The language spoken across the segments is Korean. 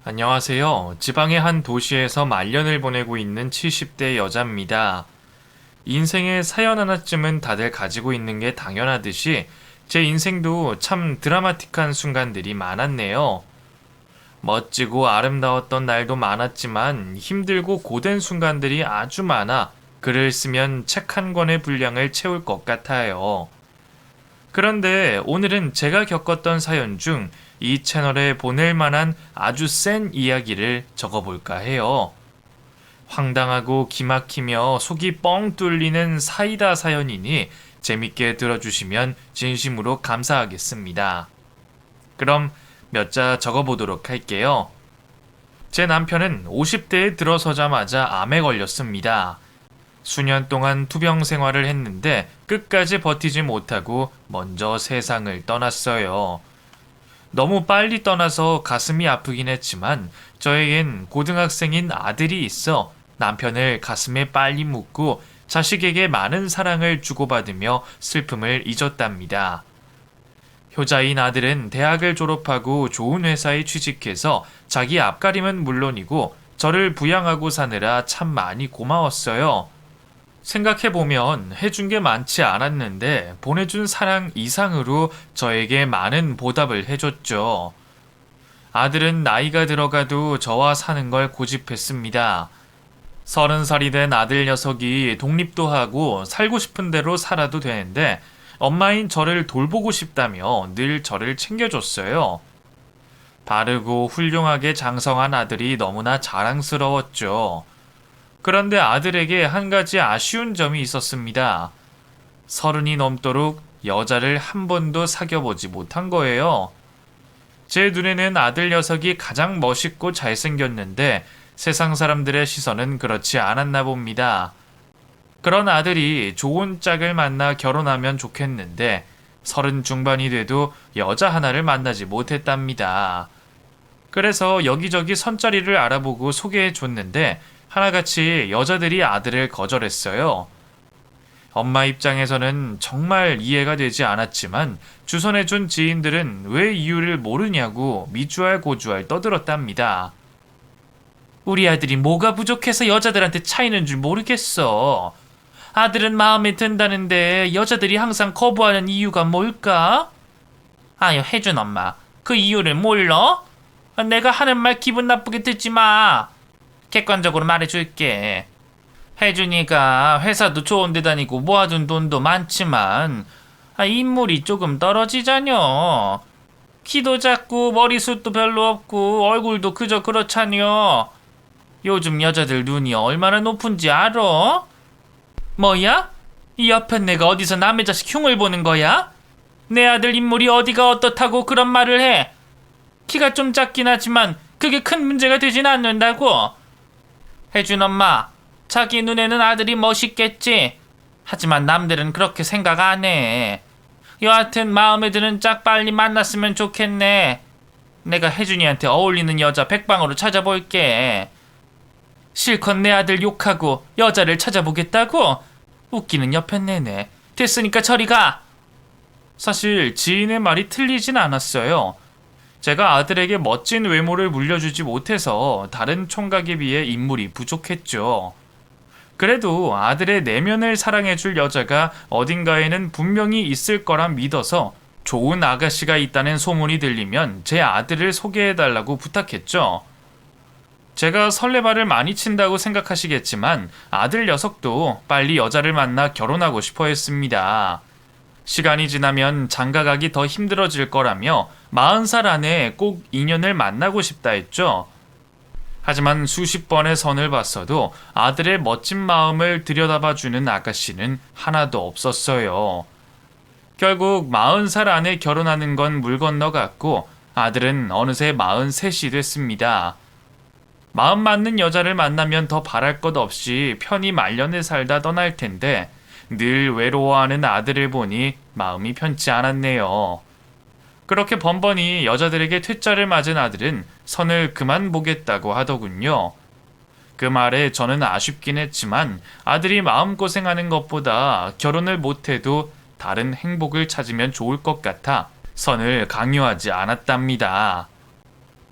안녕하세요. 지방의 한 도시에서 말년을 보내고 있는 70대 여자입니다. 인생에 사연 하나쯤은 다들 가지고 있는 게 당연하듯이 제 인생도 참 드라마틱한 순간들이 많았네요. 멋지고 아름다웠던 날도 많았지만 힘들고 고된 순간들이 아주 많아 글을 쓰면 책 한 권의 분량을 채울 것 같아요. 그런데 오늘은 제가 겪었던 사연 중 이 채널에 보낼 만한 아주 센 이야기를 적어볼까 해요. 황당하고 기막히며 속이 뻥 뚫리는 사이다 사연이니 재밌게 들어주시면 진심으로 감사하겠습니다. 그럼 몇 자 적어보도록 할게요. 제 남편은 50대에 들어서자마자 암에 걸렸습니다. 수년 동안 투병 생활을 했는데 끝까지 버티지 못하고 먼저 세상을 떠났어요. 너무 빨리 떠나서 가슴이 아프긴 했지만 저에겐 고등학생인 아들이 있어 남편을 가슴에 빨리 묻고 자식에게 많은 사랑을 주고받으며 슬픔을 잊었답니다. 효자인 아들은 대학을 졸업하고 좋은 회사에 취직해서 자기 앞가림은 물론이고 저를 부양하고 사느라 참 많이 고마웠어요. 생각해보면 해준 게 많지 않았는데 보내준 사랑 이상으로 저에게 많은 보답을 해줬죠. 아들은 나이가 들어가도 저와 사는 걸 고집했습니다. 30살이 된 아들 녀석이 독립도 하고 살고 싶은 대로 살아도 되는데 엄마인 저를 돌보고 싶다며 늘 저를 챙겨줬어요. 바르고 훌륭하게 장성한 아들이 너무나 자랑스러웠죠. 그런데 아들에게 한 가지 아쉬운 점이 있었습니다. 30이 넘도록 여자를 한 번도 사귀어보지 못한 거예요. 제 눈에는 아들 녀석이 가장 멋있고 잘생겼는데 세상 사람들의 시선은 그렇지 않았나 봅니다. 그런 아들이 좋은 짝을 만나 결혼하면 좋겠는데 30 중반이 돼도 여자 하나를 만나지 못했답니다. 그래서 여기저기 선자리를 알아보고 소개해 줬는데 하나같이 여자들이 아들을 거절했어요. 엄마 입장에서는 정말 이해가 되지 않았지만 주선해준 지인들은 왜 이유를 모르냐고 미주알 고주알 떠들었답니다. 우리 아들이 뭐가 부족해서 여자들한테 차이는 줄 모르겠어. 아들은 마음에 든다는데 여자들이 항상 거부하는 이유가 뭘까? 아유, 혜준 엄마, 그 이유를 몰라? 내가 하는 말 기분 나쁘게 듣지 마. 객관적으로 말해줄게. 혜준이가 회사도 좋은 데 다니고 모아둔 돈도 많지만 인물이 조금 떨어지자뇨. 키도 작고 머리숱도 별로 없고 얼굴도 그저 그렇자뇨. 요즘 여자들 눈이 얼마나 높은지 알아? 뭐야? 이 옆에 내가 어디서 남의 자식 흉을 보는 거야? 내 아들 인물이 어디가 어떻다고 그런 말을 해? 키가 좀 작긴 하지만 그게 큰 문제가 되진 않는다고. 혜준 엄마, 자기 눈에는 아들이 멋있겠지. 하지만 남들은 그렇게 생각 안 해. 여하튼 마음에 드는 짝 빨리 만났으면 좋겠네. 내가 혜준이한테 어울리는 여자 백방으로 찾아볼게. 실컷 내 아들 욕하고 여자를 찾아보겠다고? 웃기는 옆에 내내. 됐으니까 저리 가. 사실 지인의 말이 틀리진 않았어요. 제가 아들에게 멋진 외모를 물려주지 못해서 다른 총각에 비해 인물이 부족했죠. 그래도 아들의 내면을 사랑해줄 여자가 어딘가에는 분명히 있을 거란 믿어서 좋은 아가씨가 있다는 소문이 들리면 제 아들을 소개해달라고 부탁했죠. 제가 설레발을 많이 친다고 생각하시겠지만 아들 녀석도 빨리 여자를 만나 결혼하고 싶어 했습니다. 시간이 지나면 장가가기 더 힘들어질 거라며 40살 안에 꼭 인연을 만나고 싶다 했죠. 하지만 수십 번의 선을 봤어도 아들의 멋진 마음을 들여다봐주는 아가씨는 하나도 없었어요. 결국 40살 안에 결혼하는 건 물 건너갔고 아들은 어느새 43이 됐습니다. 마음 맞는 여자를 만나면 더 바랄 것 없이 편히 말년을 살다 떠날 텐데 늘 외로워하는 아들을 보니 마음이 편치 않았네요. 그렇게 번번이 여자들에게 퇴짜를 맞은 아들은 선을 그만 보겠다고 하더군요. 그 말에 저는 아쉽긴 했지만 아들이 마음고생하는 것보다 결혼을 못해도 다른 행복을 찾으면 좋을 것 같아 선을 강요하지 않았답니다.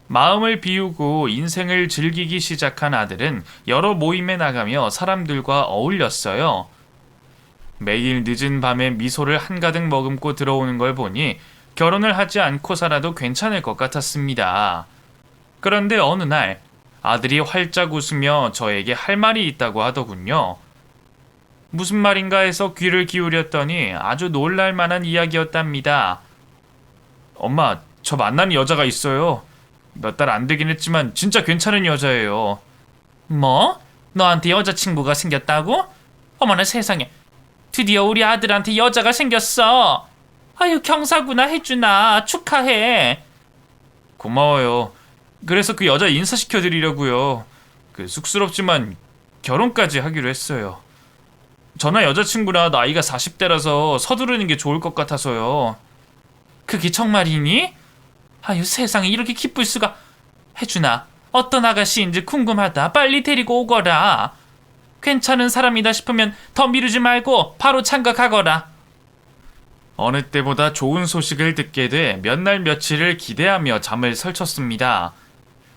마음을 비우고 인생을 즐기기 시작한 아들은 여러 모임에 나가며 사람들과 어울렸어요. 매일 늦은 밤에 미소를 한가득 머금고 들어오는 걸 보니 결혼을 하지 않고 살아도 괜찮을 것 같았습니다. 그런데 어느 날 아들이 활짝 웃으며 저에게 할 말이 있다고 하더군요. 무슨 말인가 해서 귀를 기울였더니 아주 놀랄 만한 이야기였답니다. 엄마, 저 만나는 여자가 있어요. 몇 달 안 되긴 했지만 진짜 괜찮은 여자예요. 뭐? 너한테 여자친구가 생겼다고? 어머나 세상에. 드디어 우리 아들한테 여자가 생겼어. 아유 경사구나 혜준아 축하해. 고마워요. 그래서 그 여자 인사시켜 드리려고요. 쑥스럽지만 결혼까지 하기로 했어요. 저나 여자친구나 나이가 40대라서 서두르는 게 좋을 것 같아서요. 그게 정말이니? 아유 세상에 이렇게 기쁠 수가. 혜준아 어떤 아가씨인지 궁금하다. 빨리 데리고 오거라. 괜찮은 사람이다 싶으면 더 미루지 말고 바로 참가하거라. 어느 때보다 좋은 소식을 듣게 돼 몇 날 며칠을 기대하며 잠을 설쳤습니다.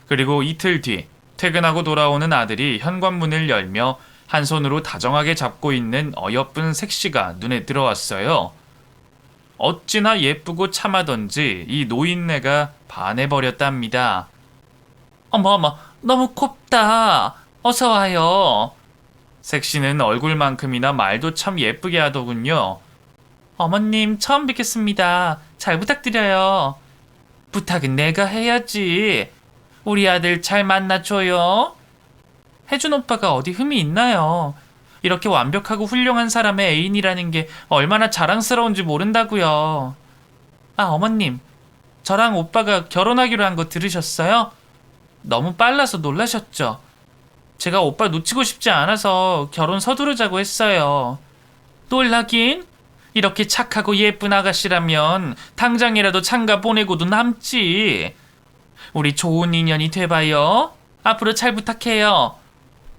그리고 이틀 뒤 퇴근하고 돌아오는 아들이 현관문을 열며 한 손으로 다정하게 잡고 있는 어여쁜 색시가 눈에 들어왔어요. 어찌나 예쁘고 참하던지 이 노인네가 반해버렸답니다. 어머 너무 곱다. 어서 와요. 색시는 얼굴만큼이나 말도 참 예쁘게 하더군요. 어머님 처음 뵙겠습니다. 잘 부탁드려요. 부탁은 내가 해야지. 우리 아들 잘 만나줘요. 혜준 오빠가 어디 흠이 있나요? 이렇게 완벽하고 훌륭한 사람의 애인이라는 게 얼마나 자랑스러운지 모른다고요. 아 어머님, 저랑 오빠가 결혼하기로 한 거 들으셨어요? 너무 빨라서 놀라셨죠? 제가 오빠 놓치고 싶지 않아서 결혼 서두르자고 했어요. 놀라긴? 이렇게 착하고 예쁜 아가씨라면 당장이라도 장가 보내고도 남지. 우리 좋은 인연이 돼봐요. 앞으로 잘 부탁해요.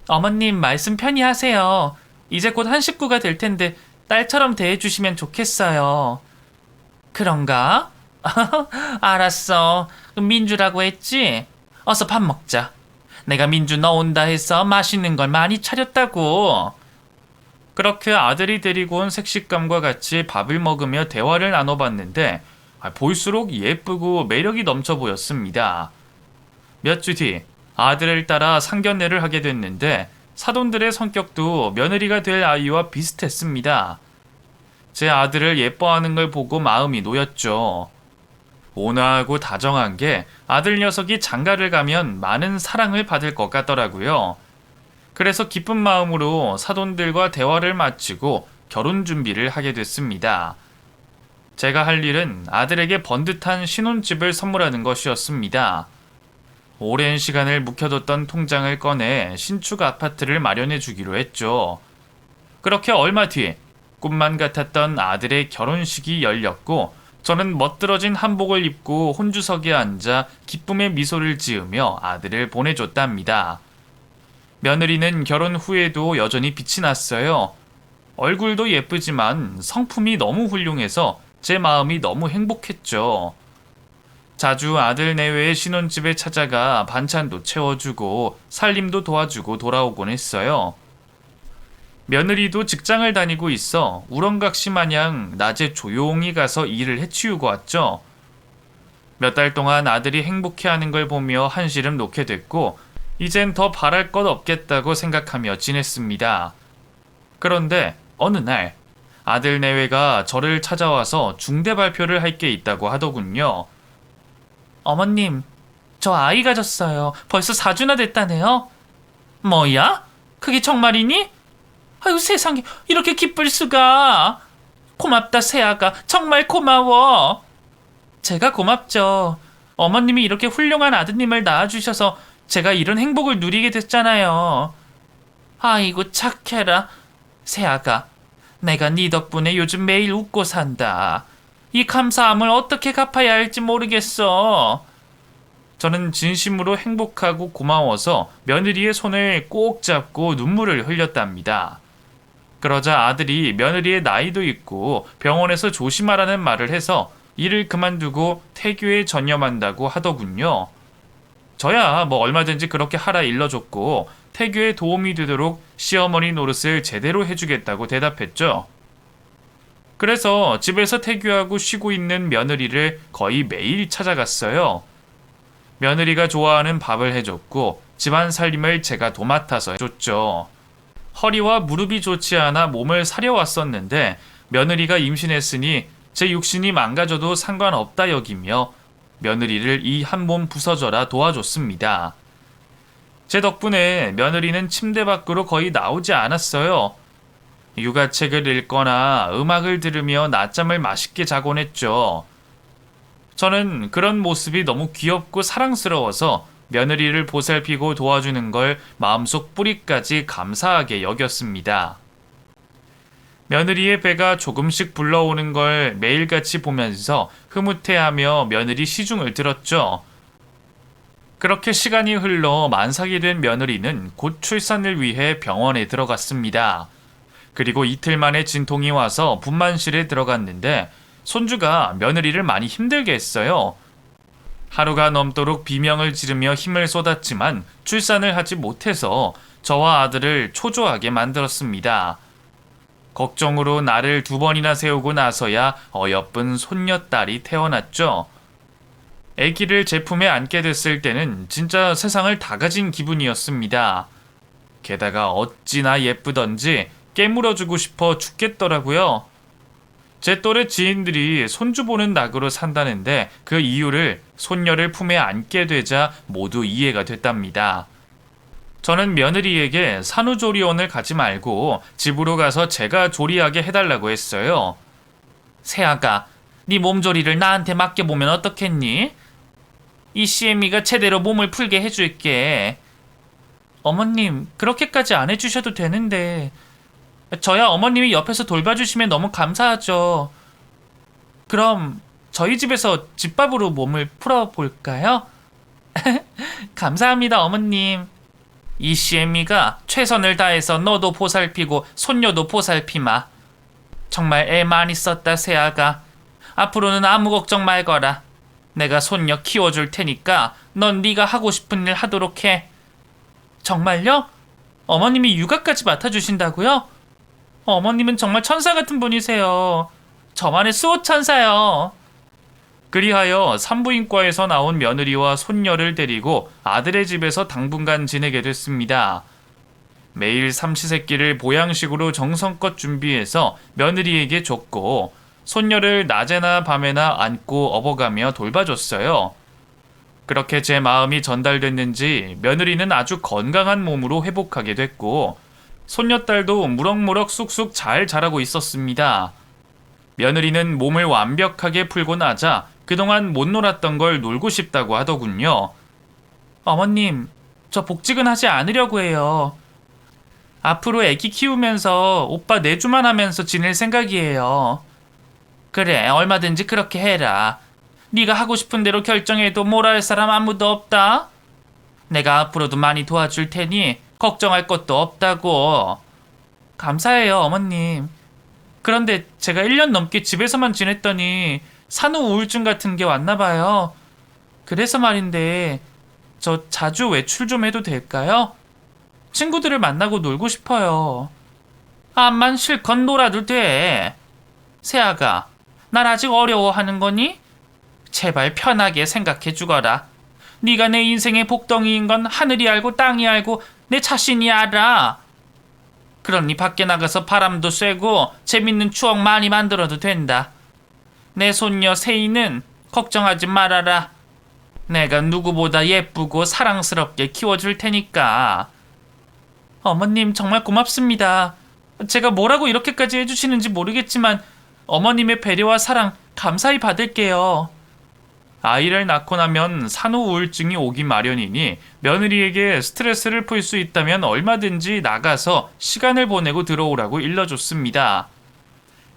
어머님 말씀 편히 하세요. 이제 곧 한 식구가 될 텐데 딸처럼 대해주시면 좋겠어요. 그런가? 알았어. 민주라고 했지? 어서 밥 먹자. 내가 민주 너 온다 해서 맛있는 걸 많이 차렸다고. 그렇게 아들이 데리고 온 색식감과 같이 밥을 먹으며 대화를 나눠봤는데 볼수록 예쁘고 매력이 넘쳐 보였습니다. 몇 주 뒤 아들을 따라 상견례를 하게 됐는데 사돈들의 성격도 며느리가 될 아이와 비슷했습니다. 제 아들을 예뻐하는 걸 보고 마음이 놓였죠. 온화하고 다정한 게 아들 녀석이 장가를 가면 많은 사랑을 받을 것 같더라고요. 그래서 기쁜 마음으로 사돈들과 대화를 마치고 결혼 준비를 하게 됐습니다. 제가 할 일은 아들에게 번듯한 신혼집을 선물하는 것이었습니다. 오랜 시간을 묵혀뒀던 통장을 꺼내 신축 아파트를 마련해 주기로 했죠. 그렇게 얼마 뒤 꿈만 같았던 아들의 결혼식이 열렸고 저는 멋들어진 한복을 입고 혼주석에 앉아 기쁨의 미소를 지으며 아들을 보내줬답니다. 며느리는 결혼 후에도 여전히 빛이 났어요. 얼굴도 예쁘지만 성품이 너무 훌륭해서 제 마음이 너무 행복했죠. 자주 아들 내외의 신혼집에 찾아가 반찬도 채워주고 살림도 도와주고 돌아오곤 했어요. 며느리도 직장을 다니고 있어 우렁각시 마냥 낮에 조용히 가서 일을 해치우고 왔죠. 몇 달 동안 아들이 행복해하는 걸 보며 한시름 놓게 됐고 이젠 더 바랄 것 없겠다고 생각하며 지냈습니다. 그런데 어느 날 아들 내외가 저를 찾아와서 중대 발표를 할 게 있다고 하더군요. 어머님, 저 아이 가졌어요. 벌써 4주나 됐다네요. 뭐야? 그게 정말이니? 아유 세상에 이렇게 기쁠 수가. 고맙다 새아가. 정말 고마워. 제가 고맙죠. 어머님이 이렇게 훌륭한 아드님을 낳아주셔서 제가 이런 행복을 누리게 됐잖아요. 아이고 착해라. 새아가, 내가 네 덕분에 요즘 매일 웃고 산다. 이 감사함을 어떻게 갚아야 할지 모르겠어. 저는 진심으로 행복하고 고마워서 며느리의 손을 꼭 잡고 눈물을 흘렸답니다. 그러자 아들이 며느리의 나이도 있고 병원에서 조심하라는 말을 해서 일을 그만두고 태교에 전념한다고 하더군요. 저야 뭐 얼마든지 그렇게 하라 일러줬고 태교에 도움이 되도록 시어머니 노릇을 제대로 해주겠다고 대답했죠. 그래서 집에서 태교하고 쉬고 있는 며느리를 거의 매일 찾아갔어요. 며느리가 좋아하는 밥을 해줬고 집안 살림을 제가 도맡아서 해줬죠. 허리와 무릎이 좋지 않아 몸을 사려왔었는데 며느리가 임신했으니 제 육신이 망가져도 상관없다 여기며 며느리를 이 한 몸 부서져라 도와줬습니다. 제 덕분에 며느리는 침대 밖으로 거의 나오지 않았어요. 육아책을 읽거나 음악을 들으며 낮잠을 맛있게 자곤 했죠. 저는 그런 모습이 너무 귀엽고 사랑스러워서 며느리를 보살피고 도와주는 걸 마음속 뿌리까지 감사하게 여겼습니다. 며느리의 배가 조금씩 불러오는 걸 매일같이 보면서 흐뭇해하며 며느리 시중을 들었죠. 그렇게 시간이 흘러 만삭이 된 며느리는 곧 출산을 위해 병원에 들어갔습니다. 그리고 이틀 만에 진통이 와서 분만실에 들어갔는데 손주가 며느리를 많이 힘들게 했어요. 하루가 넘도록 비명을 지르며 힘을 쏟았지만 출산을 하지 못해서 저와 아들을 초조하게 만들었습니다. 걱정으로 나를 2번이나 세우고 나서야 어여쁜 손녀딸이 태어났죠. 아기를 제 품에 안게 됐을 때는 진짜 세상을 다 가진 기분이었습니다. 게다가 어찌나 예쁘던지 깨물어주고 싶어 죽겠더라고요. 제 또래 지인들이 손주 보는 낙으로 산다는데 그 이유를 손녀를 품에 안게 되자 모두 이해가 됐답니다. 저는 며느리에게 산후조리원을 가지 말고 집으로 가서 제가 조리하게 해달라고 했어요. 새아가, 네 몸조리를 나한테 맡겨보면 어떻겠니? 이 CM이가 제대로 몸을 풀게 해줄게. 어머님, 그렇게까지 안 해주셔도 되는데 저야 어머님이 옆에서 돌봐주시면 너무 감사하죠. 그럼 저희 집에서 집밥으로 몸을 풀어볼까요? 감사합니다, 어머님. 이 CM이가 최선을 다해서 너도 보살피고 손녀도 보살피마. 정말 애 많이 썼다, 새아가. 앞으로는 아무 걱정 말거라. 내가 손녀 키워줄 테니까 넌 네가 하고 싶은 일 하도록 해. 정말요? 어머님이 육아까지 맡아주신다고요? 어머님은 정말 천사 같은 분이세요. 저만의 수호천사요. 그리하여 산부인과에서 나온 며느리와 손녀를 데리고 아들의 집에서 당분간 지내게 됐습니다. 매일 삼시세끼를 보양식으로 정성껏 준비해서 며느리에게 줬고 손녀를 낮에나 밤에나 안고 업어가며 돌봐줬어요. 그렇게 제 마음이 전달됐는지 며느리는 아주 건강한 몸으로 회복하게 됐고 손녀딸도 무럭무럭 쑥쑥 잘 자라고 있었습니다. 며느리는 몸을 완벽하게 풀고 나자 그동안 못 놀았던 걸 놀고 싶다고 하더군요. 어머님, 저 복직은 하지 않으려고 해요. 앞으로 애기 키우면서 오빠 내조만 하면서 지낼 생각이에요. 그래, 얼마든지 그렇게 해라. 네가 하고 싶은 대로 결정해도 뭐라 할 사람 아무도 없다. 내가 앞으로도 많이 도와줄 테니 걱정할 것도 없다고. 감사해요, 어머님. 그런데 제가 1년 넘게 집에서만 지냈더니 산후 우울증 같은 게 왔나 봐요. 그래서 말인데 저 자주 외출 좀 해도 될까요? 친구들을 만나고 놀고 싶어요. 암만 실컷 놀아도 돼. 새아가, 날 아직 어려워하는 거니? 제발 편하게 생각해 주거라. 네가 내 인생의 복덩이인 건 하늘이 알고 땅이 알고 내 자신이 알아. 그러니 밖에 나가서 바람도 쐬고 재밌는 추억 많이 만들어도 된다. 내 손녀 세이는 걱정하지 말아라. 내가 누구보다 예쁘고 사랑스럽게 키워줄 테니까. 어머님 정말 고맙습니다. 제가 뭐라고 이렇게까지 해주시는지 모르겠지만 어머님의 배려와 사랑 감사히 받을게요. 아이를 낳고 나면 산후 우울증이 오기 마련이니 며느리에게 스트레스를 풀 수 있다면 얼마든지 나가서 시간을 보내고 들어오라고 일러줬습니다.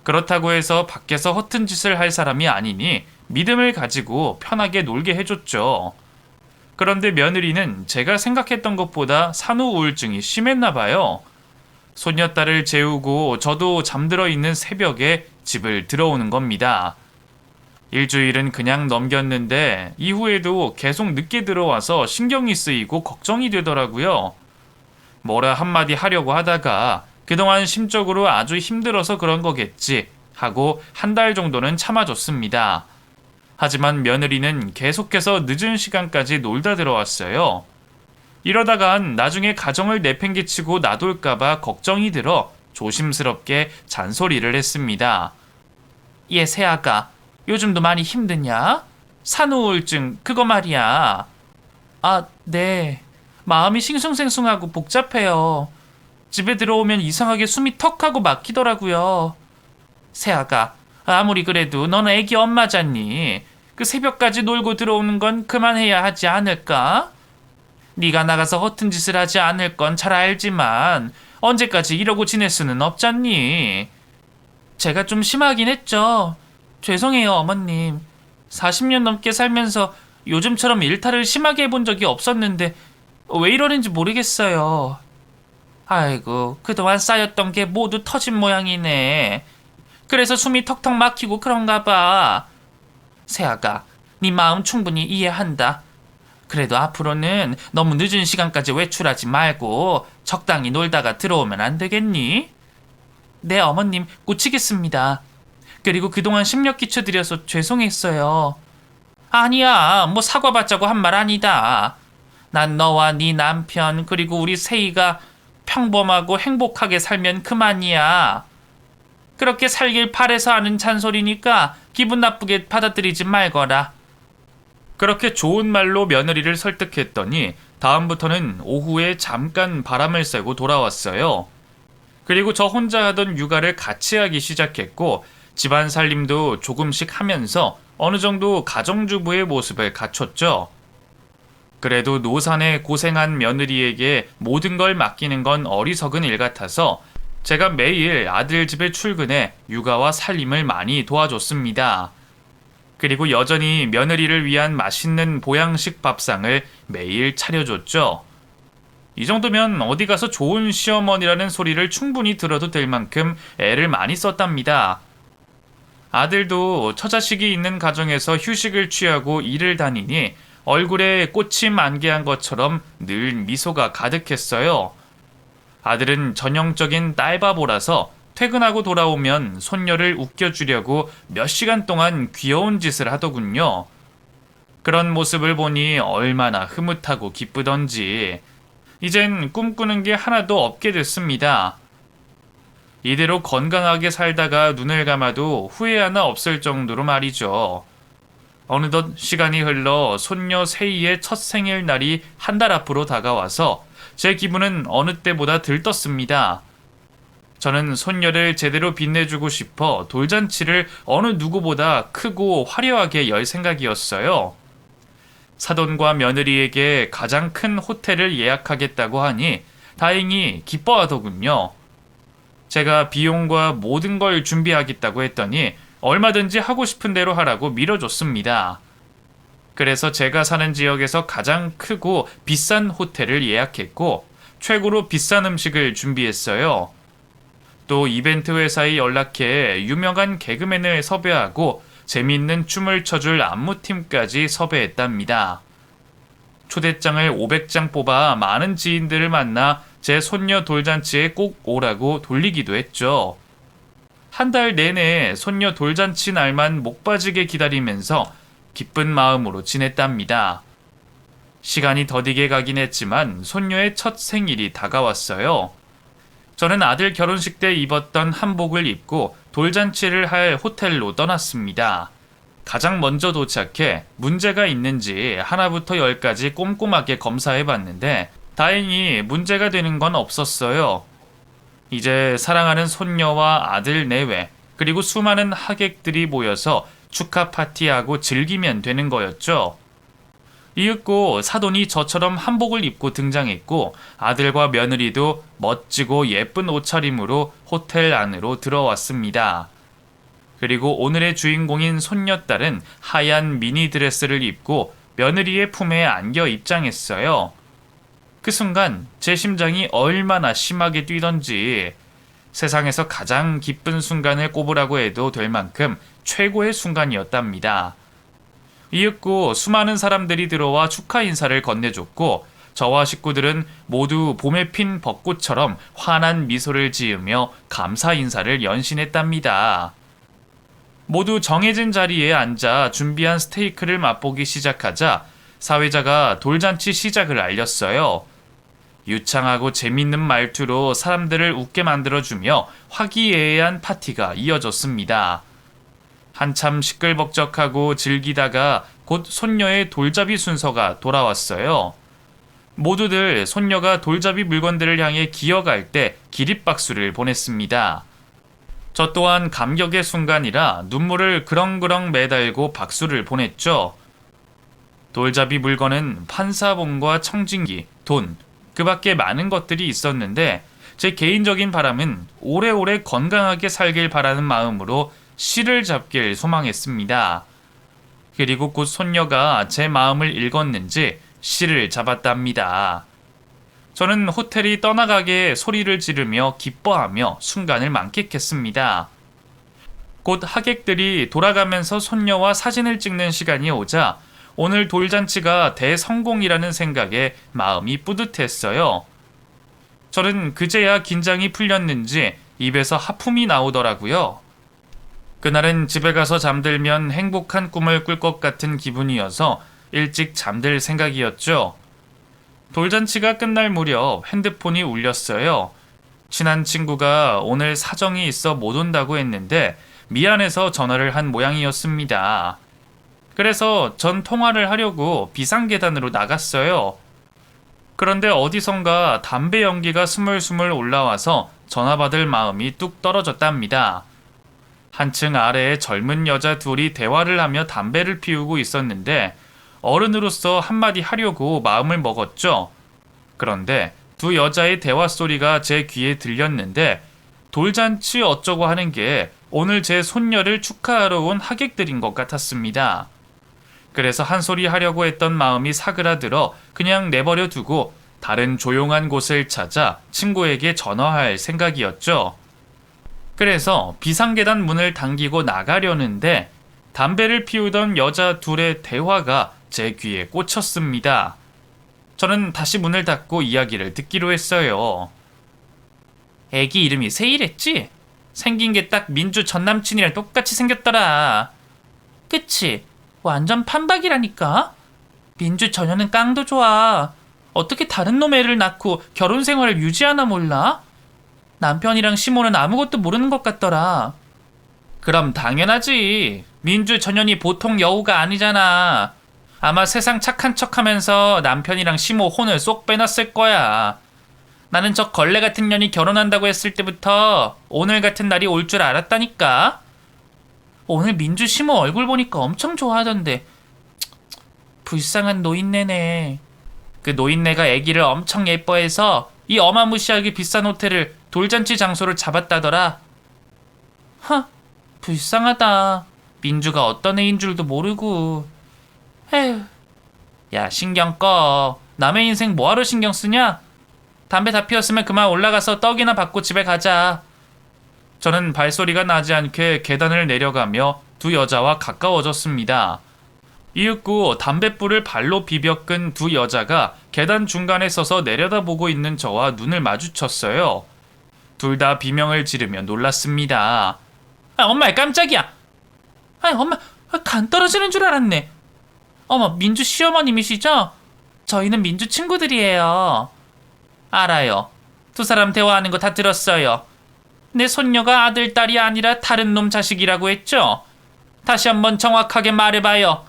그렇다고 해서 밖에서 허튼 짓을 할 사람이 아니니 믿음을 가지고 편하게 놀게 해줬죠. 그런데 며느리는 제가 생각했던 것보다 산후 우울증이 심했나 봐요. 손녀딸을 재우고 저도 잠들어 있는 새벽에 집을 들어오는 겁니다. 일주일은 그냥 넘겼는데 이후에도 계속 늦게 들어와서 신경이 쓰이고 걱정이 되더라고요. 뭐라 한마디 하려고 하다가 그동안 심적으로 아주 힘들어서 그런 거겠지 하고 한 달 정도는 참아줬습니다. 하지만 며느리는 계속해서 늦은 시간까지 놀다 들어왔어요. 이러다간 나중에 가정을 내팽개치고 놔둘까봐 걱정이 들어 조심스럽게 잔소리를 했습니다. 얘 새아가 요즘도 많이 힘드냐? 산후우울증 그거 말이야. 아, 네. 마음이 싱숭생숭하고 복잡해요. 집에 들어오면 이상하게 숨이 턱하고 막히더라고요. 새아가 아무리 그래도 너는 애기 엄마잖니. 그 새벽까지 놀고 들어오는 건 그만해야 하지 않을까? 네가 나가서 허튼 짓을 하지 않을 건 잘 알지만 언제까지 이러고 지낼 수는 없잖니. 제가 좀 심하긴 했죠. 죄송해요, 어머님. 40년 넘게 살면서 요즘처럼 일탈을 심하게 해본 적이 없었는데 왜 이러는지 모르겠어요. 아이고, 그동안 쌓였던 게 모두 터진 모양이네. 그래서 숨이 턱턱 막히고 그런가 봐. 새아가, 네 마음 충분히 이해한다. 그래도 앞으로는 너무 늦은 시간까지 외출하지 말고 적당히 놀다가 들어오면 안 되겠니? 네, 어머님, 고치겠습니다. 그리고 그동안 심력 끼쳐드려서 죄송했어요. 아니야, 뭐 사과받자고 한 말 아니다. 난 너와 네 남편 그리고 우리 세희가 평범하고 행복하게 살면 그만이야. 그렇게 살길 바래서 하는 잔소리니까 기분 나쁘게 받아들이지 말거라. 그렇게 좋은 말로 며느리를 설득했더니 다음부터는 오후에 잠깐 바람을 쐬고 돌아왔어요. 그리고 저 혼자 하던 육아를 같이 하기 시작했고 집안 살림도 조금씩 하면서 어느 정도 가정주부의 모습을 갖췄죠. 그래도 노산에 고생한 며느리에게 모든 걸 맡기는 건 어리석은 일 같아서 제가 매일 아들 집에 출근해 육아와 살림을 많이 도와줬습니다. 그리고 여전히 며느리를 위한 맛있는 보양식 밥상을 매일 차려줬죠. 이 정도면 어디 가서 좋은 시어머니라는 소리를 충분히 들어도 될 만큼 애를 많이 썼답니다. 아들도 처자식이 있는 가정에서 휴식을 취하고 일을 다니니 얼굴에 꽃이 만개한 것처럼 늘 미소가 가득했어요. 아들은 전형적인 딸바보라서 퇴근하고 돌아오면 손녀를 웃겨주려고 몇 시간 동안 귀여운 짓을 하더군요. 그런 모습을 보니 얼마나 흐뭇하고 기쁘던지 이젠 꿈꾸는 게 하나도 없게 됐습니다. 이대로 건강하게 살다가 눈을 감아도 후회 하나 없을 정도로 말이죠. 어느덧 시간이 흘러 손녀 세희의 첫 생일날이 한 달 앞으로 다가와서 제 기분은 어느 때보다 들떴습니다. 저는 손녀를 제대로 빛내주고 싶어 돌잔치를 어느 누구보다 크고 화려하게 열 생각이었어요. 사돈과 며느리에게 가장 큰 호텔을 예약하겠다고 하니 다행히 기뻐하더군요. 제가 비용과 모든 걸 준비하겠다고 했더니 얼마든지 하고 싶은 대로 하라고 밀어줬습니다. 그래서 제가 사는 지역에서 가장 크고 비싼 호텔을 예약했고 최고로 비싼 음식을 준비했어요. 또 이벤트 회사에 연락해 유명한 개그맨을 섭외하고 재미있는 춤을 춰줄 안무팀까지 섭외했답니다. 초대장을 500장 뽑아 많은 지인들을 만나 제 손녀 돌잔치에 꼭 오라고 돌리기도 했죠. 한 달 내내 손녀 돌잔치 날만 목 빠지게 기다리면서 기쁜 마음으로 지냈답니다. 시간이 더디게 가긴 했지만 손녀의 첫 생일이 다가왔어요. 저는 아들 결혼식 때 입었던 한복을 입고 돌잔치를 할 호텔로 떠났습니다. 가장 먼저 도착해 문제가 있는지 하나부터 열까지 꼼꼼하게 검사해봤는데 다행히 문제가 되는 건 없었어요. 이제 사랑하는 손녀와 아들 내외 그리고 수많은 하객들이 모여서 축하 파티하고 즐기면 되는 거였죠. 이윽고 사돈이 저처럼 한복을 입고 등장했고 아들과 며느리도 멋지고 예쁜 옷차림으로 호텔 안으로 들어왔습니다. 그리고 오늘의 주인공인 손녀딸은 하얀 미니 드레스를 입고 며느리의 품에 안겨 입장했어요. 그 순간 제 심장이 얼마나 심하게 뛰던지 세상에서 가장 기쁜 순간을 꼽으라고 해도 될 만큼 최고의 순간이었답니다. 이윽고 수많은 사람들이 들어와 축하 인사를 건네줬고 저와 식구들은 모두 봄에 핀 벚꽃처럼 환한 미소를 지으며 감사 인사를 연신했답니다. 모두 정해진 자리에 앉아 준비한 스테이크를 맛보기 시작하자 사회자가 돌잔치 시작을 알렸어요. 유창하고 재밌는 말투로 사람들을 웃게 만들어주며 화기애애한 파티가 이어졌습니다. 한참 시끌벅적하고 즐기다가 곧 손녀의 돌잡이 순서가 돌아왔어요. 모두들 손녀가 돌잡이 물건들을 향해 기어갈 때 기립박수를 보냈습니다. 저 또한 감격의 순간이라 눈물을 그렁그렁 매달고 박수를 보냈죠. 돌잡이 물건은 판사봉과 청진기, 돈, 그 밖에 많은 것들이 있었는데 제 개인적인 바람은 오래오래 건강하게 살길 바라는 마음으로 실을 잡길 소망했습니다. 그리고 곧 손녀가 제 마음을 읽었는지 실을 잡았답니다. 저는 호텔이 떠나가게 소리를 지르며 기뻐하며 순간을 만끽했습니다. 곧 하객들이 돌아가면서 손녀와 사진을 찍는 시간이 오자 오늘 돌잔치가 대성공이라는 생각에 마음이 뿌듯했어요. 저는 그제야 긴장이 풀렸는지 입에서 하품이 나오더라고요. 그날은 집에 가서 잠들면 행복한 꿈을 꿀 것 같은 기분이어서 일찍 잠들 생각이었죠. 돌잔치가 끝날 무렵 핸드폰이 울렸어요. 친한 친구가 오늘 사정이 있어 못 온다고 했는데 미안해서 전화를 한 모양이었습니다. 그래서 전 통화를 하려고 비상계단으로 나갔어요. 그런데 어디선가 담배 연기가 스물스물 올라와서 전화 받을 마음이 뚝 떨어졌답니다. 한층 아래에 젊은 여자 둘이 대화를 하며 담배를 피우고 있었는데 어른으로서 한마디 하려고 마음을 먹었죠. 그런데 두 여자의 대화 소리가 제 귀에 들렸는데 돌잔치 어쩌고 하는 게 오늘 제 손녀를 축하하러 온 하객들인 것 같았습니다. 그래서 한 소리 하려고 했던 마음이 사그라들어 그냥 내버려 두고 다른 조용한 곳을 찾아 친구에게 전화할 생각이었죠. 그래서 비상계단 문을 당기고 나가려는데 담배를 피우던 여자 둘의 대화가 제 귀에 꽂혔습니다. 저는 다시 문을 닫고 이야기를 듣기로 했어요. 애기 이름이 세일했지? 생긴 게 딱 민주 전 남친이랑 똑같이 생겼더라. 그치? 완전 판박이라니까? 민주 전혀는 깡도 좋아. 어떻게 다른 놈 애를 낳고 결혼 생활을 유지하나 몰라? 남편이랑 시모는 아무것도 모르는 것 같더라. 그럼 당연하지. 민주 전현이 보통 여우가 아니잖아. 아마 세상 착한 척하면서 남편이랑 시모 혼을 쏙 빼놨을 거야. 나는 저 걸레 같은 년이 결혼한다고 했을 때부터 오늘 같은 날이 올 줄 알았다니까. 오늘 민주 시모 얼굴 보니까 엄청 좋아하던데. 불쌍한 노인네네. 그 노인네가 애기를 엄청 예뻐해서 이 어마무시하게 비싼 호텔을 돌잔치 장소를 잡았다더라. 허, 불쌍하다. 민주가 어떤 애인 줄도 모르고. 에휴. 야, 신경 꺼. 남의 인생 뭐하러 신경 쓰냐? 담배 다 피웠으면 그만 올라가서 떡이나 받고 집에 가자. 저는 발소리가 나지 않게 계단을 내려가며 두 여자와 가까워졌습니다. 이윽고 담뱃불을 발로 비벼 끈 두 여자가 계단 중간에 서서 내려다보고 있는 저와 눈을 마주쳤어요. 둘 다 비명을 지르며 놀랐습니다. 아, 엄마 깜짝이야. 아니, 엄마 간 떨어지는 줄 알았네. 어머, 민주 시어머님이시죠? 저희는 민주 친구들이에요. 알아요. 두 사람 대화하는 거 다 들었어요. 내 손녀가 아들, 딸이 아니라 다른 놈 자식이라고 했죠? 다시 한번 정확하게 말해봐요.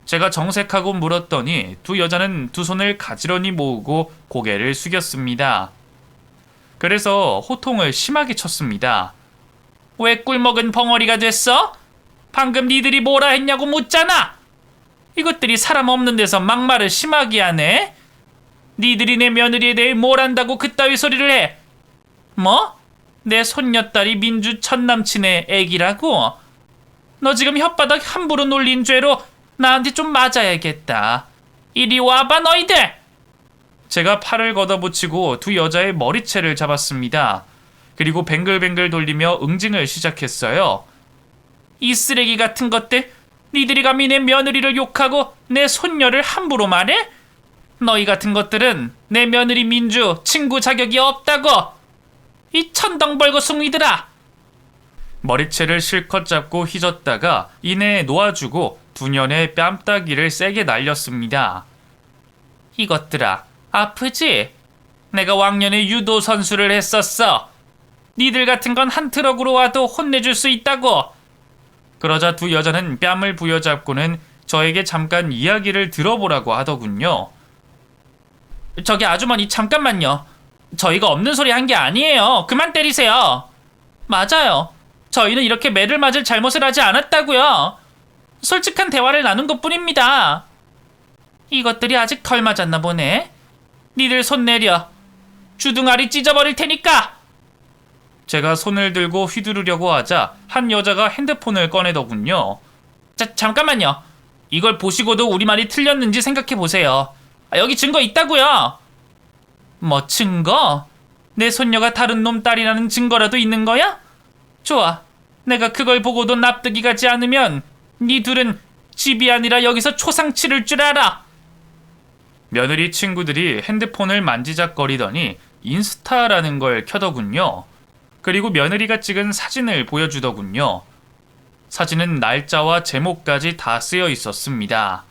제가 정색하고 물었더니 두 여자는 두 손을 가지런히 모으고 고개를 숙였습니다. 그래서 호통을 심하게 쳤습니다. 왜 꿀먹은 벙어리가 됐어? 방금 니들이 뭐라 했냐고 묻잖아. 이것들이 사람 없는 데서 막말을 심하게 하네. 니들이 내 며느리에 대해 뭘 안다고 그따위 소리를 해. 뭐? 내 손녀딸이 민주 첫남친의 애기라고? 너 지금 혓바닥 함부로 놀린 죄로 나한테 좀 맞아야겠다. 이리 와봐 너희들. 제가 팔을 걷어붙이고 두 여자의 머리채를 잡았습니다. 그리고 뱅글뱅글 돌리며 응징을 시작했어요. 이 쓰레기 같은 것들, 니들이 감히 내 며느리를 욕하고 내 손녀를 함부로 말해? 너희 같은 것들은 내 며느리 민주 친구 자격이 없다고! 이 천덩벌거숭이들아! 머리채를 실컷 잡고 휘젓다가 이내에 놓아주고 두 년의 뺨따기를 세게 날렸습니다. 이것들아, 아프지? 내가 왕년에 유도 선수를 했었어. 니들 같은 건 한 트럭으로 와도 혼내줄 수 있다고. 그러자 두 여자는 뺨을 부여잡고는 저에게 잠깐 이야기를 들어보라고 하더군요. 저기 아주머니 잠깐만요. 저희가 없는 소리 한 게 아니에요. 그만 때리세요. 맞아요. 저희는 이렇게 매를 맞을 잘못을 하지 않았다고요. 솔직한 대화를 나눈 것뿐입니다. 이것들이 아직 덜 맞았나 보네. 니들 손 내려. 주둥아리 찢어버릴 테니까. 제가 손을 들고 휘두르려고 하자 한 여자가 핸드폰을 꺼내더군요. 잠깐만요. 이걸 보시고도 우리 말이 틀렸는지 생각해 보세요. 여기 증거 있다고요. 뭐 증거? 내 손녀가 다른 놈 딸이라는 증거라도 있는 거야? 좋아. 내가 그걸 보고도 납득이 가지 않으면 니 둘은 집이 아니라 여기서 초상 치를 줄 알아. 며느리 친구들이 핸드폰을 만지작거리더니 인스타라는 걸 켜더군요. 그리고 며느리가 찍은 사진을 보여주더군요. 사진은 날짜와 제목까지 다 쓰여 있었습니다.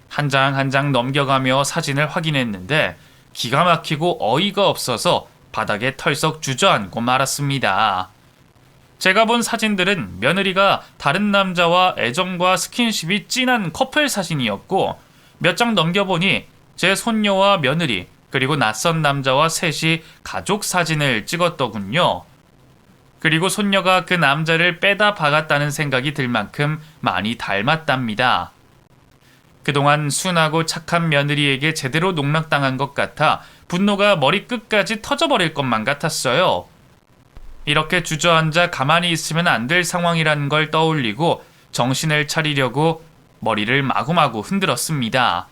한 장 한 장 넘겨가며 사진을 확인했는데 기가 막히고 어이가 없어서 바닥에 털썩 주저앉고 말았습니다. 제가 본 사진들은 며느리가 다른 남자와 애정과 스킨십이 진한 커플 사진이었고 몇 장 넘겨보니 제 손녀와 며느리 그리고 낯선 남자와 셋이 가족 사진을 찍었더군요. 그리고 손녀가 그 남자를 빼다 박았다는 생각이 들 만큼 많이 닮았답니다. 그동안 순하고 착한 며느리에게 제대로 농락당한 것 같아 분노가 머리끝까지 터져버릴 것만 같았어요. 이렇게 주저앉아 가만히 있으면 안 될 상황이라는 걸 떠올리고 정신을 차리려고 머리를 마구마구 흔들었습니다.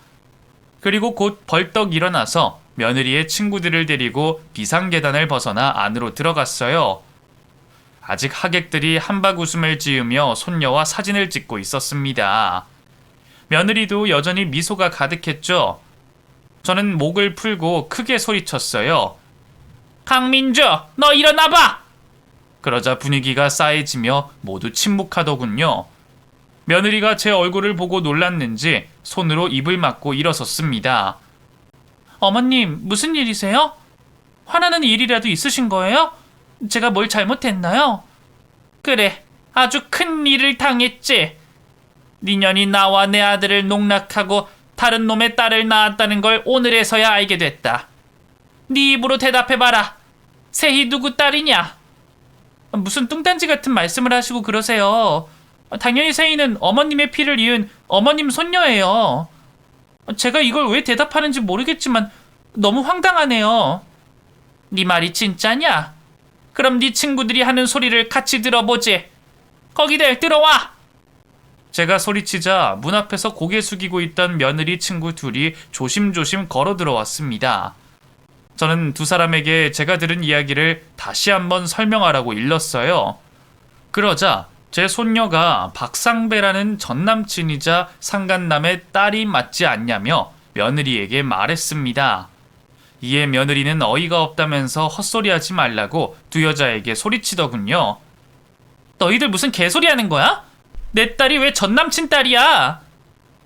그리고 곧 벌떡 일어나서 며느리의 친구들을 데리고 비상계단을 벗어나 안으로 들어갔어요. 아직 하객들이 한박 웃음을 지으며 손녀와 사진을 찍고 있었습니다. 며느리도 여전히 미소가 가득했죠. 저는 목을 풀고 크게 소리쳤어요. 강민주, 너 일어나봐! 그러자 분위기가 싸해지며 모두 침묵하더군요. 며느리가 제 얼굴을 보고 놀랐는지 손으로 입을 막고 일어섰습니다. 어머님, 무슨 일이세요? 화나는 일이라도 있으신 거예요? 제가 뭘 잘못했나요? 그래, 아주 큰 일을 당했지. 니년이 나와 내 아들을 농락하고 다른 놈의 딸을 낳았다는 걸 오늘에서야 알게 됐다. 네 입으로 대답해봐라. 세희 누구 딸이냐? 무슨 뚱딴지 같은 말씀을 하시고 그러세요. 당연히 세희는 어머님의 피를 이은 어머님 손녀예요. 제가 이걸 왜 대답하는지 모르겠지만 너무 황당하네요. 네 말이 진짜냐? 그럼 네 친구들이 하는 소리를 같이 들어보지. 거기들 들어와! 제가 소리치자 문 앞에서 고개 숙이고 있던 며느리 친구 둘이 조심조심 걸어 들어왔습니다. 저는 두 사람에게 제가 들은 이야기를 다시 한번 설명하라고 일렀어요. 그러자 제 손녀가 박상배라는 전남친이자 상간남의 딸이 맞지 않냐며 며느리에게 말했습니다. 이에 며느리는 어이가 없다면서 헛소리하지 말라고 두 여자에게 소리치더군요. 너희들 무슨 개소리 하는 거야? 내 딸이 왜 전남친 딸이야?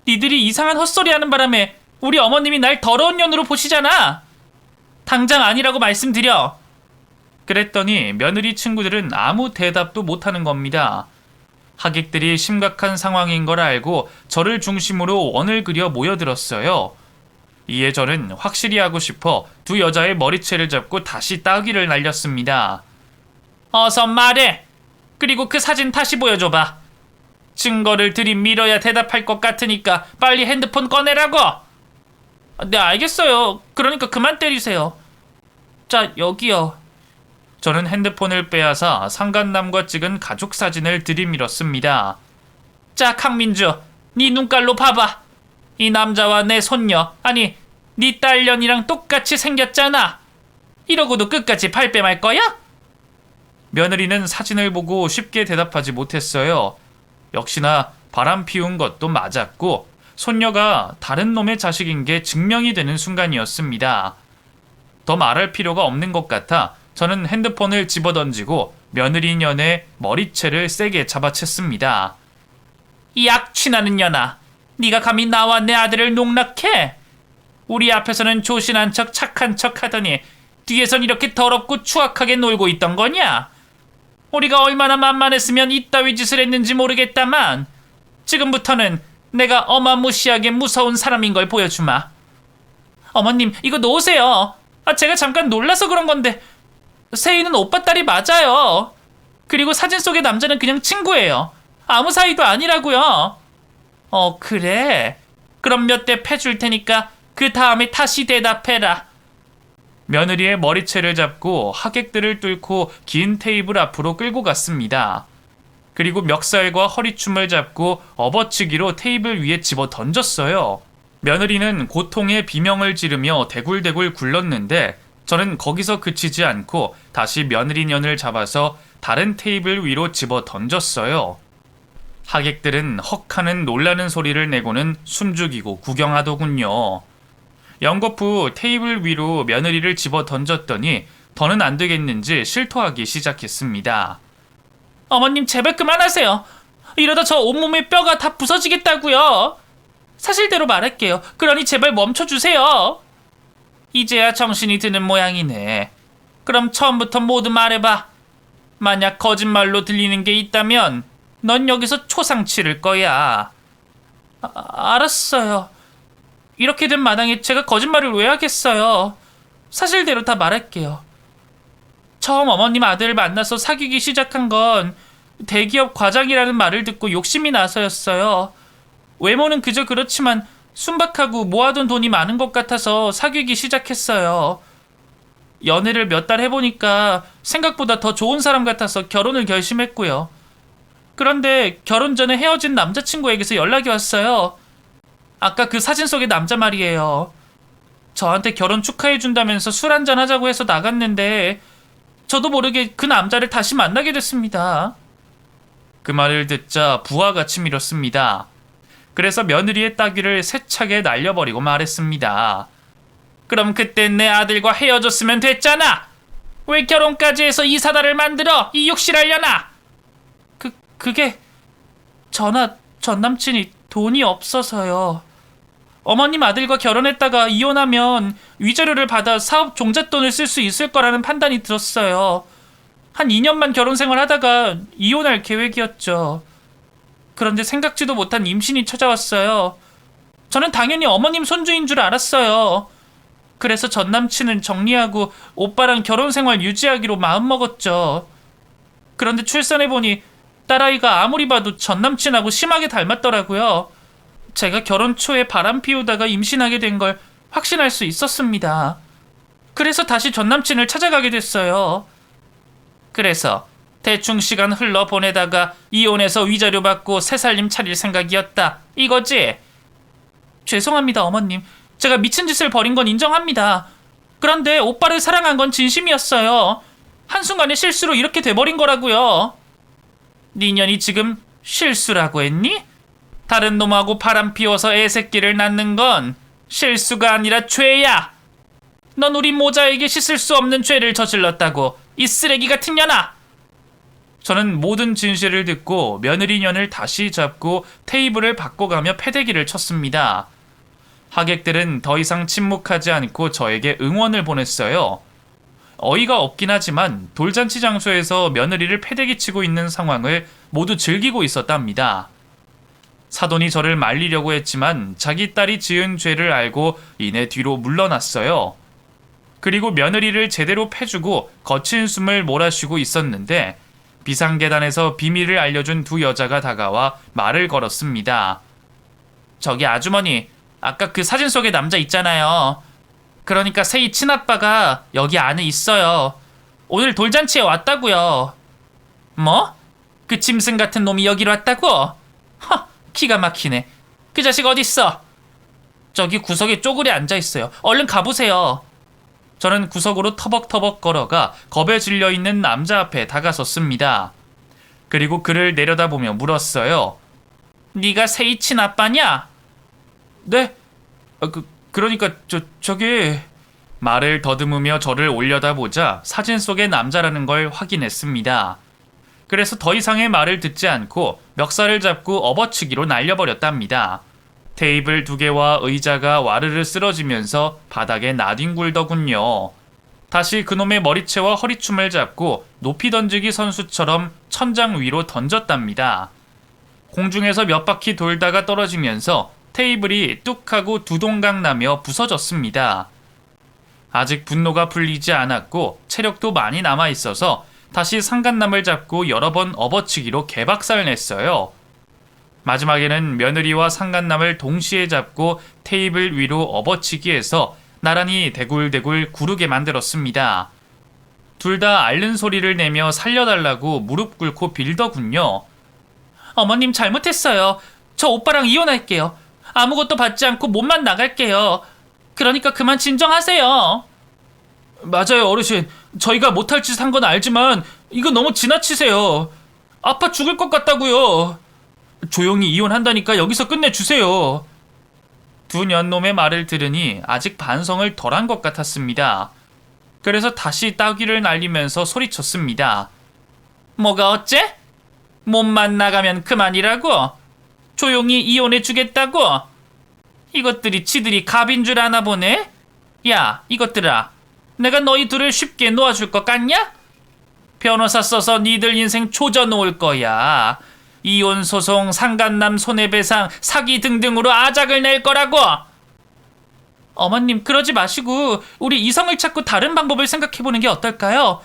니들이 이상한 헛소리하는 바람에 우리 어머님이 날 더러운 년으로 보시잖아. 당장 아니라고 말씀드려. 그랬더니 며느리 친구들은 아무 대답도 못하는 겁니다. 하객들이 심각한 상황인 걸 알고 저를 중심으로 원을 그려 모여들었어요. 이에 저는 확실히 하고 싶어 두 여자의 머리채를 잡고 다시 따귀를 날렸습니다. 어서 말해. 그리고 그 사진 다시 보여줘봐. 증거를 들이밀어야 대답할 것 같으니까 빨리 핸드폰 꺼내라고. 네, 알겠어요. 그러니까 그만 때리세요. 자, 여기요. 저는 핸드폰을 빼앗아 상간남과 찍은 가족 사진을 들이밀었습니다. 자, 강민주, 네 눈깔로 봐봐. 이 남자와 내 손녀, 아니 네 딸년이랑 똑같이 생겼잖아. 이러고도 끝까지 발뺌할 거야? 며느리는 사진을 보고 쉽게 대답하지 못했어요. 역시나 바람 피운 것도 맞았고 손녀가 다른 놈의 자식인 게 증명이 되는 순간이었습니다. 더 말할 필요가 없는 것 같아 저는 핸드폰을 집어던지고 며느리 년의 머리채를 세게 잡아챘습니다. 이 악취나는 년아, 네가 감히 나와 내 아들을 농락해? 우리 앞에서는 조신한 척 착한 척 하더니 뒤에선 이렇게 더럽고 추악하게 놀고 있던 거냐? 우리가 얼마나 만만했으면 이따위 짓을 했는지 모르겠다만 지금부터는 내가 어마무시하게 무서운 사람인 걸 보여주마. 어머님, 이거 놓으세요. 제가 잠깐 놀라서 그런 건데 세희는 오빠 딸이 맞아요. 그리고 사진 속의 남자는 그냥 친구예요. 아무 사이도 아니라고요. 그래? 그럼 몇 대 패줄 테니까 그 다음에 다시 대답해라. 며느리의 머리채를 잡고 하객들을 뚫고 긴 테이블 앞으로 끌고 갔습니다. 그리고 멱살과 허리춤을 잡고 업어치기로 테이블 위에 집어 던졌어요. 며느리는 고통의 비명을 지르며 대굴대굴 굴렀는데 저는 거기서 그치지 않고 다시 며느리 년을 잡아서 다른 테이블 위로 집어 던졌어요. 하객들은 헉하는 놀라는 소리를 내고는 숨죽이고 구경하더군요. 연거푸 테이블 위로 며느리를 집어 던졌더니 더는 안 되겠는지 실토하기 시작했습니다. 어머님, 제발 그만하세요. 이러다 저 온몸의 뼈가 다 부서지겠다고요. 사실대로 말할게요. 그러니 제발 멈춰주세요. 이제야 정신이 드는 모양이네. 그럼 처음부터 모두 말해봐. 만약 거짓말로 들리는 게 있다면 넌 여기서 초상 치를 거야. 알았어요. 이렇게 된 마당에 제가 거짓말을 왜 하겠어요. 사실대로 다 말할게요. 처음 어머님 아들을 만나서 사귀기 시작한 건 대기업 과장이라는 말을 듣고 욕심이 나서였어요. 외모는 그저 그렇지만 순박하고 모아둔 돈이 많은 것 같아서 사귀기 시작했어요. 연애를 몇 달 해보니까 생각보다 더 좋은 사람 같아서 결혼을 결심했고요. 그런데 결혼 전에 헤어진 남자친구에게서 연락이 왔어요. 아까 그 사진 속의 남자 말이에요. 저한테 결혼 축하해준다면서 술 한잔 하자고 해서 나갔는데 저도 모르게 그 남자를 다시 만나게 됐습니다. 그 말을 듣자 부하같이 밀었습니다. 그래서 며느리의 따귀를 세차게 날려버리고 말했습니다. 그럼 그때 내 아들과 헤어졌으면 됐잖아. 왜 결혼까지 해서 이 사달을 만들어 이육실하려나? 그게 전 남친이 돈이 없어서요. 어머님 아들과 결혼했다가 이혼하면 위자료를 받아 사업 종잣돈을 쓸 수 있을 거라는 판단이 들었어요. 한 2년만 결혼 생활하다가 이혼할 계획이었죠. 그런데 생각지도 못한 임신이 찾아왔어요. 저는 당연히 어머님 손주인 줄 알았어요. 그래서 전 남친은 정리하고 오빠랑 결혼 생활 유지하기로 마음먹었죠. 그런데 출산해보니 딸아이가 아무리 봐도 전 남친하고 심하게 닮았더라고요. 제가 결혼 초에 바람 피우다가 임신하게 된 걸 확신할 수 있었습니다. 그래서 다시 전 남친을 찾아가게 됐어요. 그래서 대충 시간 흘러 보내다가 이혼해서 위자료 받고 새 살림 차릴 생각이었다. 이거지? 죄송합니다, 어머님. 제가 미친 짓을 벌인 건 인정합니다. 그런데 오빠를 사랑한 건 진심이었어요. 한순간에 실수로 이렇게 돼버린 거라고요. 네 년이 지금 실수라고 했니? 다른 놈하고 바람 피워서 애새끼를 낳는 건 실수가 아니라 죄야. 넌 우리 모자에게 씻을 수 없는 죄를 저질렀다고, 이 쓰레기 같은 년아. 저는 모든 진실을 듣고 며느리 년을 다시 잡고 테이블을 바꿔가며 패대기를 쳤습니다. 하객들은 더 이상 침묵하지 않고 저에게 응원을 보냈어요. 어이가 없긴 하지만 돌잔치 장소에서 며느리를 패대기 치고 있는 상황을 모두 즐기고 있었답니다. 사돈이 저를 말리려고 했지만 자기 딸이 지은 죄를 알고 이내 뒤로 물러났어요. 그리고 며느리를 제대로 패주고 거친 숨을 몰아쉬고 있었는데 비상계단에서 비밀을 알려준 두 여자가 다가와 말을 걸었습니다. 저기 아주머니, 아까 그 사진 속의 남자 있잖아요. 그러니까 세희 친아빠가 여기 안에 있어요. 오늘 돌잔치에 왔다고요. 뭐? 그 짐승 같은 놈이 여기로 왔다고? 허, 기가 막히네. 그 자식 어딨어? 저기 구석에 쪼그려 앉아있어요. 얼른 가보세요. 저는 구석으로 터벅터벅 걸어가 겁에 질려있는 남자 앞에 다가섰습니다. 그리고 그를 내려다보며 물었어요. 네가 세이 친아빠냐? 네? 그러니까 저기... 말을 더듬으며 저를 올려다보자 사진 속의 남자라는 걸 확인했습니다. 그래서 더 이상의 말을 듣지 않고 멱살을 잡고 업어치기로 날려버렸답니다. 테이블 2개와 의자가 와르르 쓰러지면서 바닥에 나뒹굴더군요. 다시 그놈의 머리채와 허리춤을 잡고 높이 던지기 선수처럼 천장 위로 던졌답니다. 공중에서 몇 바퀴 돌다가 떨어지면서 테이블이 뚝 하고 두 동강 나며 부서졌습니다. 아직 분노가 풀리지 않았고 체력도 많이 남아있어서 다시 상간남을 잡고 여러 번 업어치기로 개박살 냈어요. 마지막에는 며느리와 상간남을 동시에 잡고 테이블 위로 업어치기해서 나란히 대굴대굴 구르게 만들었습니다. 둘 다 앓는 소리를 내며 살려달라고 무릎 꿇고 빌더군요. 어머님 잘못했어요. 저 오빠랑 이혼할게요. 아무것도 받지 않고 몸만 나갈게요. 그러니까 그만 진정하세요. 맞아요, 어르신. 저희가 못할 짓 한 건 알지만 이거 너무 지나치세요. 아파 죽을 것 같다고요. 조용히 이혼한다니까 여기서 끝내주세요. 두 년놈의 말을 들으니 아직 반성을 덜한 것 같았습니다. 그래서 다시 따귀를 날리면서 소리쳤습니다. 뭐가 어째? 몸만 나가면 그만이라고? 조용히 이혼해 주겠다고? 이것들이 지들이 갑인 줄 아나 보네? 야, 이것들아. 내가 너희 둘을 쉽게 놓아줄 것 같냐? 변호사 써서 니들 인생 조져놓을 거야. 이혼 소송, 상간남 손해배상, 사기 등등으로 아작을 낼 거라고. 어머님 그러지 마시고 우리 이성을 찾고 다른 방법을 생각해보는 게 어떨까요?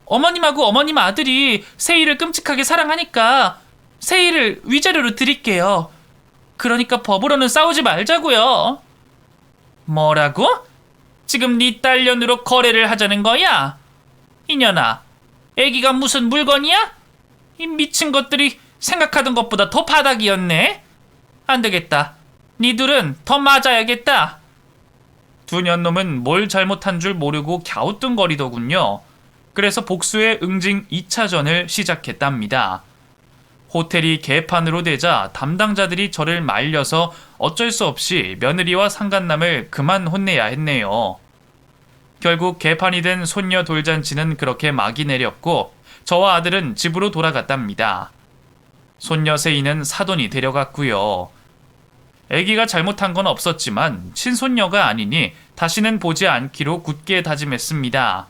어머님하고 어머님 아들이 세희를 끔찍하게 사랑하니까 세희를 위자료로 드릴게요. 그러니까 법으로는 싸우지 말자고요. 뭐라고? 지금 네 딸년으로 거래를 하자는 거야? 이년아, 애기가 무슨 물건이야? 이 미친 것들이 생각하던 것보다 더 바닥이었네. 안 되겠다. 니들은 더 맞아야겠다. 두 년놈은 뭘 잘못한 줄 모르고 갸우뚱거리더군요. 그래서 복수의 응징 2차전을 시작했답니다. 호텔이 개판으로 되자 담당자들이 저를 말려서 어쩔 수 없이 며느리와 상간남을 그만 혼내야 했네요. 결국 개판이 된 손녀 돌잔치는 그렇게 막이 내렸고 저와 아들은 집으로 돌아갔답니다. 손녀 세이는 사돈이 데려갔고요. 아기가 잘못한 건 없었지만 친손녀가 아니니 다시는 보지 않기로 굳게 다짐했습니다.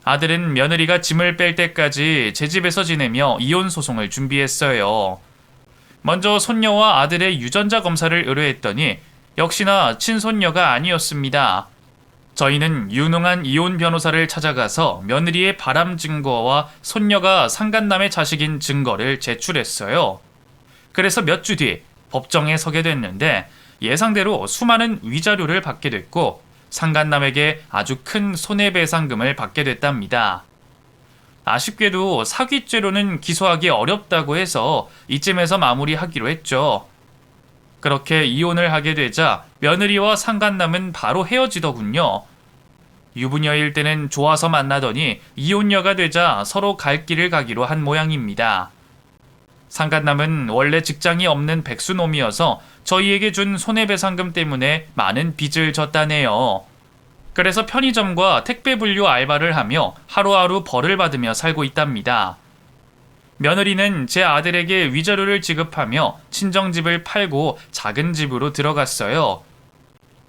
아들은 며느리가 짐을 뺄 때까지 제 집에서 지내며 이혼 소송을 준비했어요. 먼저 손녀와 아들의 유전자 검사를 의뢰했더니 역시나 친손녀가 아니었습니다. 저희는 유능한 이혼 변호사를 찾아가서 며느리의 바람 증거와 손녀가 상간남의 자식인 증거를 제출했어요. 그래서 몇 주 뒤 법정에 서게 됐는데 예상대로 수많은 위자료를 받게 됐고 상간남에게 아주 큰 손해배상금을 받게 됐답니다. 아쉽게도 사기죄로는 기소하기 어렵다고 해서 이쯤에서 마무리하기로 했죠. 그렇게 이혼을 하게 되자 며느리와 상간남은 바로 헤어지더군요. 유부녀일 때는 좋아서 만나더니 이혼녀가 되자 서로 갈 길을 가기로 한 모양입니다. 상간남은 원래 직장이 없는 백수놈이어서 저희에게 준 손해배상금 때문에 많은 빚을 졌다네요. 그래서 편의점과 택배 분류 알바를 하며 하루하루 벌을 받으며 살고 있답니다. 며느리는 제 아들에게 위자료를 지급하며 친정집을 팔고 작은 집으로 들어갔어요.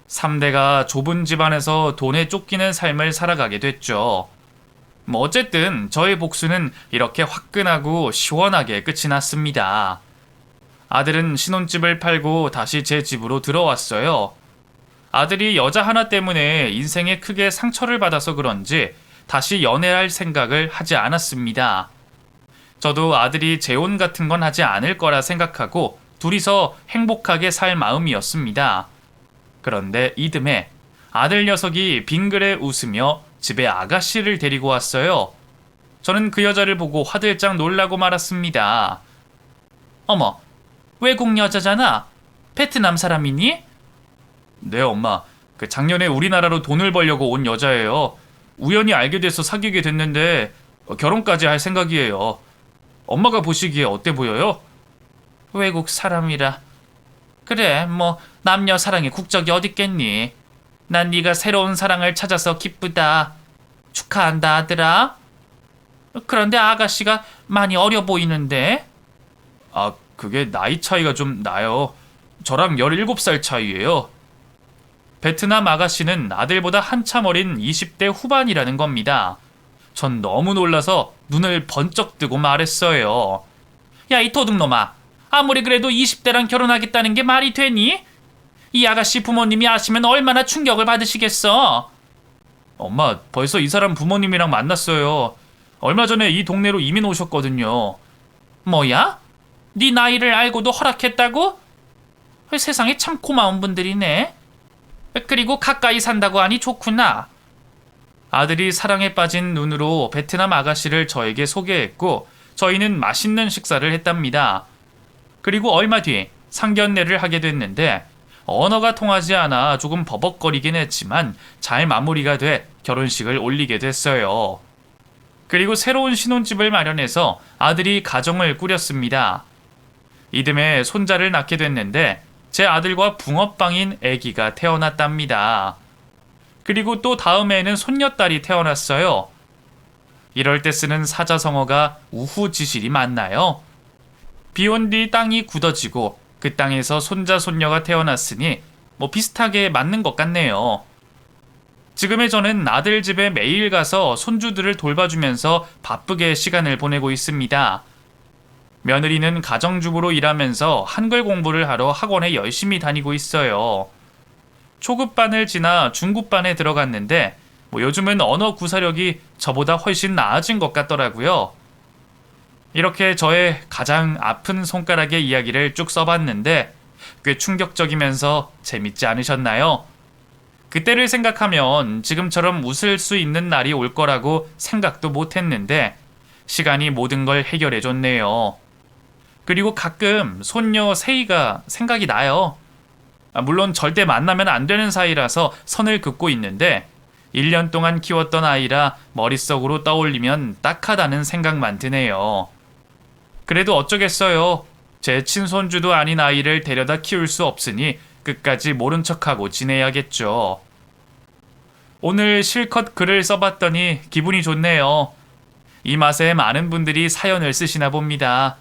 3대가 좁은 집안에서 돈에 쫓기는 삶을 살아가게 됐죠. 어쨌든 저의 복수는 이렇게 화끈하고 시원하게 끝이 났습니다. 아들은 신혼집을 팔고 다시 제 집으로 들어왔어요. 아들이 여자 하나 때문에 인생에 크게 상처를 받아서 그런지 다시 연애할 생각을 하지 않았습니다. 저도 아들이 재혼 같은 건 하지 않을 거라 생각하고 둘이서 행복하게 살 마음이었습니다. 그런데 이듬해 아들 녀석이 빙그레 웃으며 집에 아가씨를 데리고 왔어요. 저는 그 여자를 보고 화들짝 놀라고 말았습니다. 어머, 외국 여자잖아. 베트남 사람이니? 네, 엄마. 작년에 우리나라로 돈을 벌려고 온 여자예요. 우연히 알게 돼서 사귀게 됐는데 결혼까지 할 생각이에요. 엄마가 보시기에 어때 보여요? 외국 사람이라. 그래, 뭐 남녀 사랑의 국적이 어딨겠니? 난 네가 새로운 사랑을 찾아서 기쁘다. 축하한다, 아들아. 그런데 아가씨가 많이 어려 보이는데? 아, 그게 나이 차이가 좀 나요. 저랑 17살 차이예요. 베트남 아가씨는 아들보다 한참 어린 20대 후반이라는 겁니다. 전 너무 놀라서 눈을 번쩍 뜨고 말했어요. 야, 이 도둑놈아. 아무리 그래도 20대랑 결혼하겠다는 게 말이 되니? 이 아가씨 부모님이 아시면 얼마나 충격을 받으시겠어? 엄마, 벌써 이 사람 부모님이랑 만났어요. 얼마 전에 이 동네로 이민 오셨거든요. 뭐야? 네 나이를 알고도 허락했다고? 세상에 참 고마운 분들이네. 그리고 가까이 산다고 하니 좋구나. 아들이 사랑에 빠진 눈으로 베트남 아가씨를 저에게 소개했고 저희는 맛있는 식사를 했답니다. 그리고 얼마 뒤 상견례를 하게 됐는데 언어가 통하지 않아 조금 버벅거리긴 했지만 잘 마무리가 돼 결혼식을 올리게 됐어요. 그리고 새로운 신혼집을 마련해서 아들이 가정을 꾸렸습니다. 이듬해 손자를 낳게 됐는데 제 아들과 붕어빵인 아기가 태어났답니다. 그리고 또 다음해에는 손녀딸이 태어났어요. 이럴 때 쓰는 사자성어가 우후지실이 맞나요? 비온 뒤 땅이 굳어지고 그 땅에서 손자 손녀가 태어났으니 뭐 비슷하게 맞는 것 같네요. 지금의 저는 아들 집에 매일 가서 손주들을 돌봐주면서 바쁘게 시간을 보내고 있습니다. 며느리는 가정주부로 일하면서 한글 공부를 하러 학원에 열심히 다니고 있어요. 초급반을 지나 중급반에 들어갔는데 뭐 요즘은 언어 구사력이 저보다 훨씬 나아진 것 같더라고요. 이렇게 저의 가장 아픈 손가락의 이야기를 쭉 써봤는데 꽤 충격적이면서 재밌지 않으셨나요? 그때를 생각하면 지금처럼 웃을 수 있는 날이 올 거라고 생각도 못했는데 시간이 모든 걸 해결해줬네요. 그리고 가끔 손녀 세이가 생각이 나요. 물론 절대 만나면 안 되는 사이라서 선을 긋고 있는데 1년 동안 키웠던 아이라 머릿속으로 떠올리면 딱하다는 생각만 드네요. 그래도 어쩌겠어요. 제 친손주도 아닌 아이를 데려다 키울 수 없으니 끝까지 모른 척하고 지내야겠죠. 오늘 실컷 글을 써봤더니 기분이 좋네요. 이 맛에 많은 분들이 사연을 쓰시나 봅니다.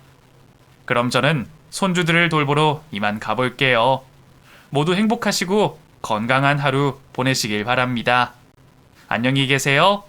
그럼 저는 손주들을 돌보러 이만 가볼게요. 모두 행복하시고 건강한 하루 보내시길 바랍니다. 안녕히 계세요.